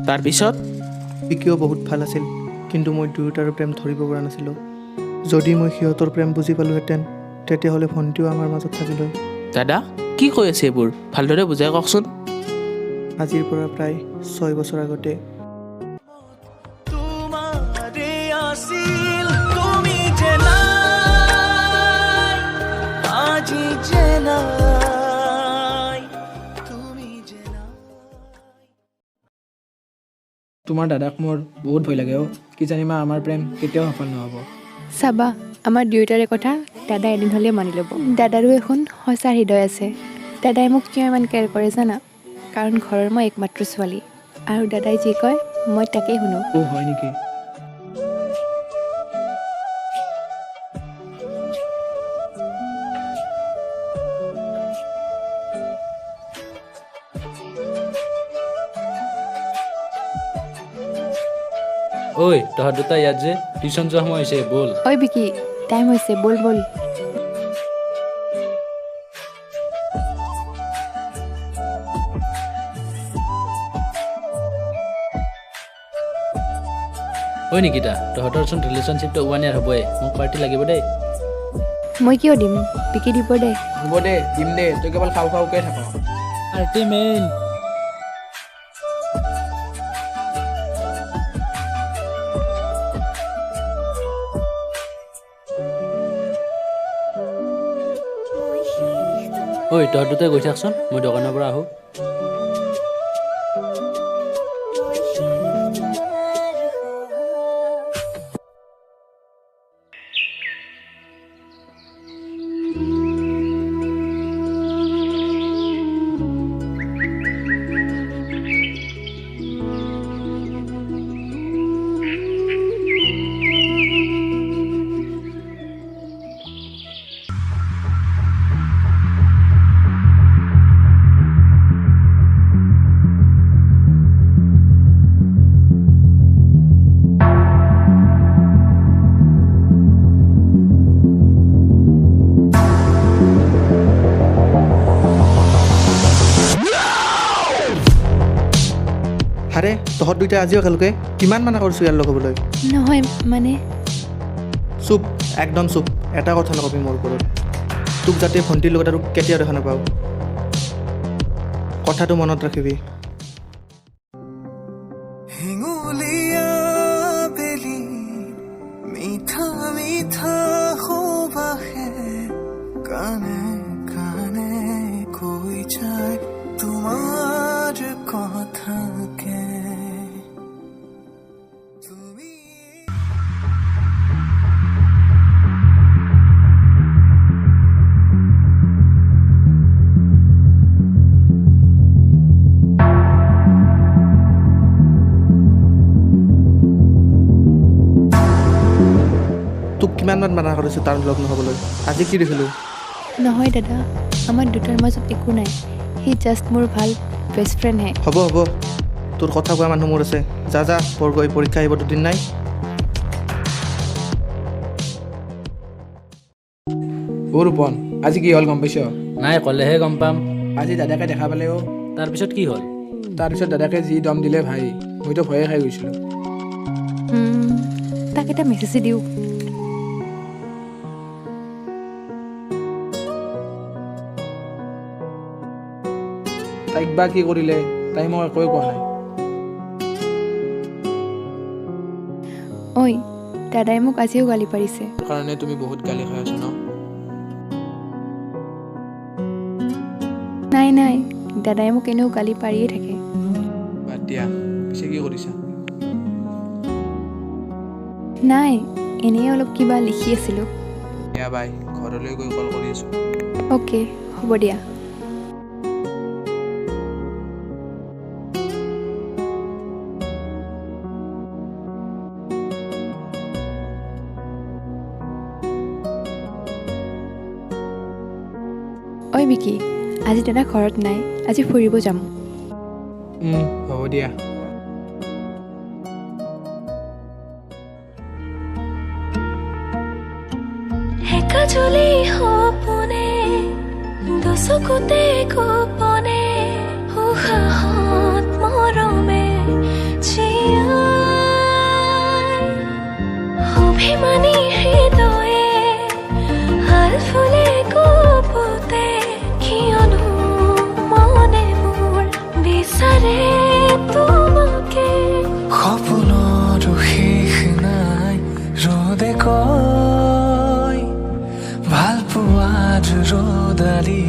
তাৰপিছত বিকিও বহুত ভাল আছিল, কিন্তু মই দুয়োটাৰ প্ৰেম ধৰিব পৰা নাছিলোঁ। যদি মই সিহঁতৰ প্ৰেম বুজি পালোহেঁতেন, তেতিয়াহ'লে ভণ্টিও আমাৰ মাজত থাকিল হয়। দাদা কি কৈ আছে এইবোৰ? ভালদৰে বুজাই কওকচোন। আজিৰ পৰা প্ৰায় 6 বছৰ আগতে তোমাৰ দাদাক মোৰ বহুত ভয় লাগে অ'। কি জানিমা আমাৰ প্ৰেম কেতিয়াও সফল নহ'ব। চাবা, আমাৰ দুয়োটাৰে কথা দাদা এদিন হ'লেও মানি ল'ব। দাদাৰো এখন সঁচা হৃদয় আছে। দাদাই মোক কিয় ইমান কেয়াৰ কৰে জানা? কাৰণ ঘৰৰ মই একমাত্ৰ ছোৱালী, আৰু দাদাই যি কয় মই তাকেই শুনো। অ' হয় নেকি? ঐ তহঁত দুটা ইয়াত যে টিউশ্যন যোৱা সময় হৈছে, ব'ল। ঐ বিকি, টাইম হৈছে, ব'ল ব'ল। ঐ নিকিতা, তহঁতৰচোন ৰিলেশ্যনশ্বিপটো 1 year হ'বই, মোক পাৰ্টি লাগিব দেই। মই কিয় দিম? বিকি দিব দে। হ'ব দে, দিম দে, তই কেৱল খাওঁ খাওঁকৈ থাক। Party main. ঐ তহঁত দুটাই গৈ থাকচোন, মই দোকানৰ পৰা আহোঁ। হাৰে, তহঁত দুইটা আজিও একেলগে? কিমান মানা কৰিছোঁ ইয়াৰ লগ হ'বলৈ? নহয় মানে চুপ, একদম চুপ। এটা কথা নকবি মোৰ ওপৰত। তোক যাতে ভণ্টিৰ লগত আৰু কেতিয়াও দেখা নাপাওঁ। কথাটো মনত ৰাখিবি। হেঙুলীয়া বেলি মিঠা মিঠা সুবাসে কানে কানে কৈ যায় তোমাৰ কথাকে। তুমি তোক কিমানমান মানা কৰিছোঁ তাৰ লগ নহ'বলৈ। আজি কি দেখিলোঁ? নহয় দাদা, আমাৰ দুটাৰ মাজত একো নাই। সি জাষ্ট মোৰ ভাল বেষ্ট ফ্ৰেণ্ডহে। হ'ব হ'ব, তোৰ কথা কোৱা মানুহ মোৰ আছে। যা যা, পঢ় গৈ, পৰীক্ষা আহিব দুদিন নাই। অ' ৰূপন, আজি কি হ'ল গম পাইছ? নাই ক'লেহে গম পাম। আজি দাদাকে দেখা পালে অ'। তাৰপিছত কি হ'ল? তাৰপিছত দাদাকে যি দম দিলে ভাই, মইতো ভয়ে খাই গৈছিলোঁ। তাক এটা মেছেজ দিওঁ। তাইক বা কি কৰিলে, তাই মোক একোৱে কোৱা নাই। ঐ, দাদাই মোক আজিও গালি পাৰিছে। তাৰ কাৰণে তুমি বহুত গালি খাই আছা ন? নাই নাই, দাদাই মোক এনেও গালি পাৰিয়ে থাকে। বাদ দিয়া, পিছে কি কৰিছা? নাই, এনেই অলপ কিবা লিখি আছিলোঁ। দিয়া বাই, ঘৰলৈ গৈ কল কৰি আছোঁ। অ'কে, হ'ব দিয়া। ঐ বিকি, আজি দাদা ঘৰত নাই, আজি ফুৰিব যাম। হ'ব দিয়া। একা জ্বলি সপোনে চকুতে গোপনে উশাহত মৰমে জীয়াই অভিমানী হৃদয়ে হাল ফুলে গোপতে কিয়নো মনে মোৰ বিচাৰে তোমাকে সপোনৰ শেষ নাই ৰ'দে কয় ভাল পোৱাৰ ৰ'দালি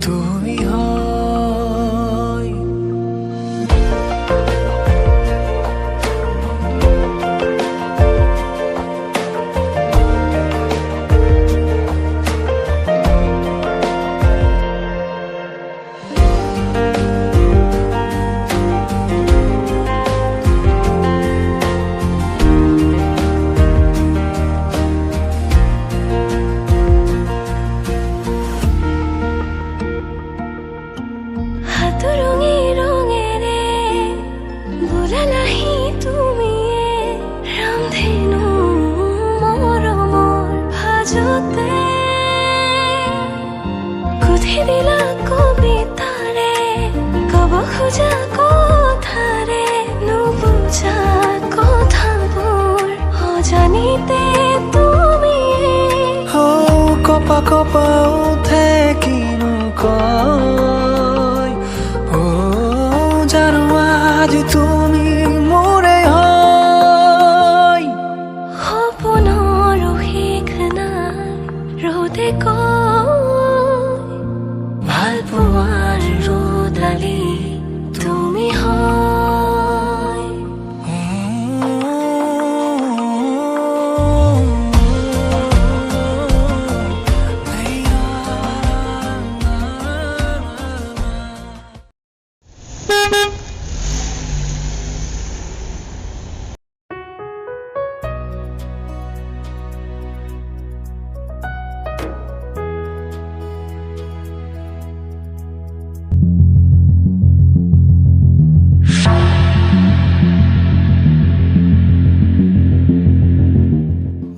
তুমি হয় হাতৰঙি ৰঙেৰে বুলালাহি তুমিয়ে ৰামধেনু মৰমৰ ভাজতে গুঠি দিলা কবিতাৰে কব খোজা কথাৰে নুবুজা কথাবোৰ অজানিতে তুমিয়ে কপা কপা উঠে কিনো কয় জানো আজি তুমি মোৰে হয় সপোনৰ শেষ নাই ৰ'দে কয় ভাল পোৱাৰ ৰ'দালি তুমি হয়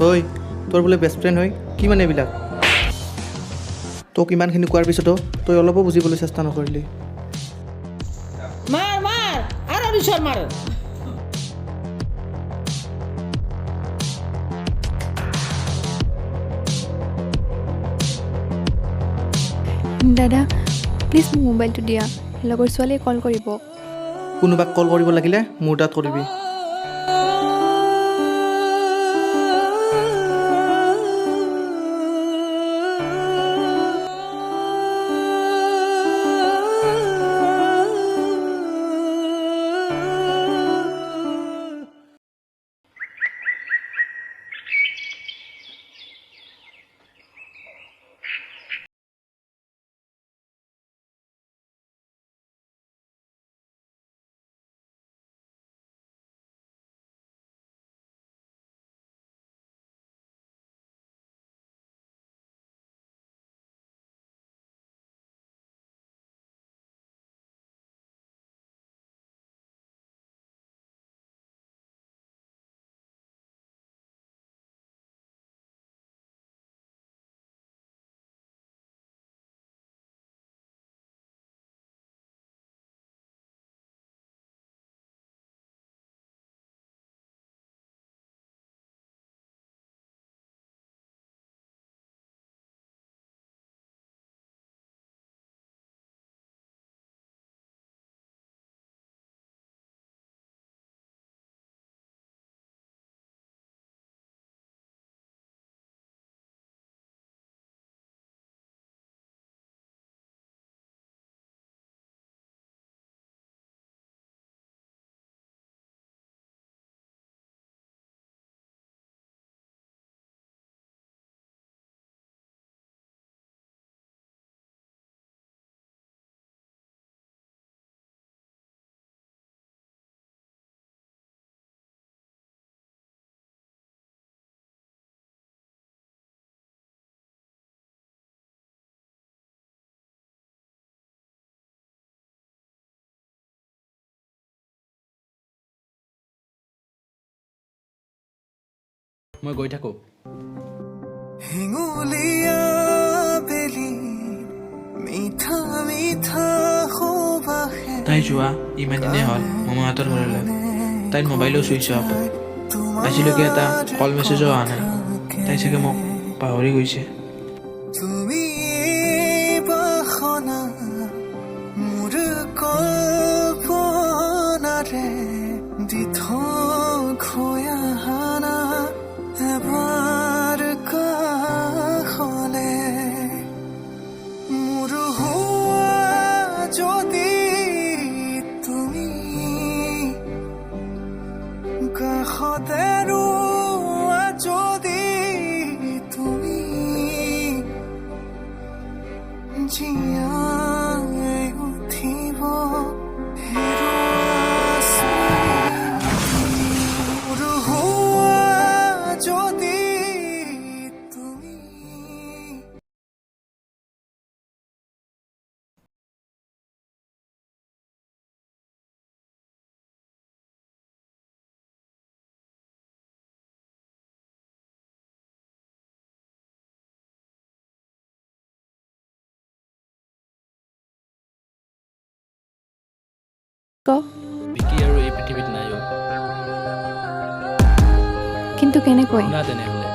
ঐ তোৰ বোলে বেষ্ট ফ্ৰেণ্ড হয় কি মানে এইবিলাক তোক ইমানখিনি কোৱাৰ পিছতো তই অলপো বুজিবলৈ চেষ্টা নকৰিলি মাৰ মাৰ আৰু নিশ্চয় মাৰ দাদা প্লিজ মোক মোবাইলটো দিয়া লগৰ ছোৱালীয়ে কল কৰিব কোনোবাক কল কৰিব লাগিলে মোৰ তাত কৰিবি মই গৈ থাকোঁ হেঙুলীয়া বেলি মিঠা মিঠা সুবাসে তাই যোৱা ইমান দিনে হ'ল মামাহঁতৰ ঘৰলৈ তাইৰ মোবাইলো চুইচ অফ আজিলৈকে এটা কল মেছেজো অহা নাই তাই চাগে মোক পাহৰি গৈছে তুমি বাসনা মোৰ কল্পনাৰে দি থৈ আহানা এবাৰ কাষলে মোৰ হোৱা যদি তুমি কাষতে ৰোৱা যদি তুমি জীয়াই উঠিব হেৰুৱা স্মৃতি। মোৰ হোৱা যদি তুমি ক বিকি আৰু এই পৃথিৱীত নাই অ'। কিন্তু কেনেকৈ শুনা তেনেহ'লে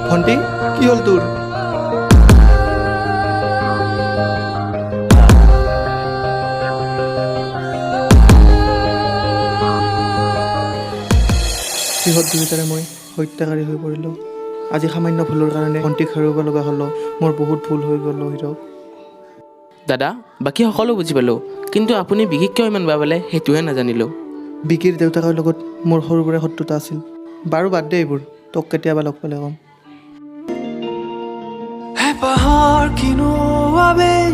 ভণ্টি কি হ'ল তোৰ সিহঁত দুয়োটাৰে মই হত্যাকাৰী হৈ পৰিলোঁ আজি সামান্য ভুলৰ কাৰণে ভণ্টিক হেৰুৱাব লগা হ'লো মোৰ বহুত ভুল হৈ গ'ল হীৰক দাদা বাকী সকলো বুজি পালোঁ কিন্তু আপুনি বিকিক কিয় ইমান বেয়া পালে সেইটোহে নাজানিলোঁ বিকিৰ দেউতাকৰ লগত মোৰ সৰুৰ পৰাই শত্ৰুতা আছিল বাৰু বাদ দে এইবোৰ তোক কেতিয়াবা লগ পালে ক'ম হেঁপাহৰ কিনো আবেগ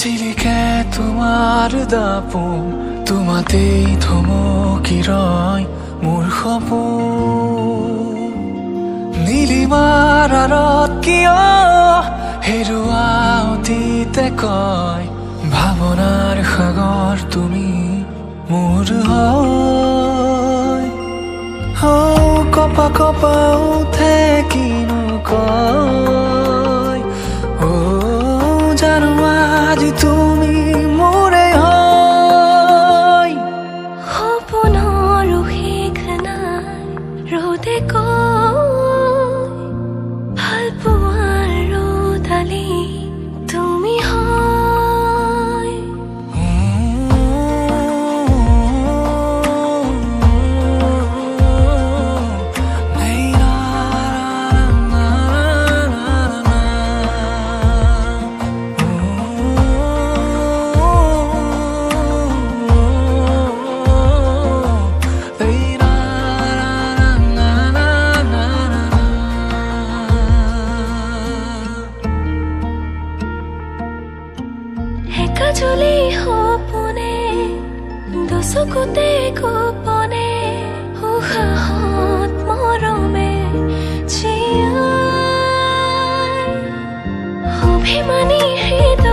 জিলিকে তোমাৰ দাপোন তোমাতেই থমকি ৰয় মোৰ সপোন নীলিমাৰ আঁৰত কিয় হেৰুৱা অতীতে কয় ভাৱনাৰ সাগৰ তুমি মোৰ হয় কপা কপা উঠে কিনো কয় জানো আজি তুমি মোৰে হয় সপোনৰ শেষ নাই ৰ'দে কয় ভাল পোৱাৰ ৰ'দালি তুমি হয় একাজলি সপোনে দুচকুতে গোপনে উশাহত মৰমে জীয়াই অভিমানী হৃদয়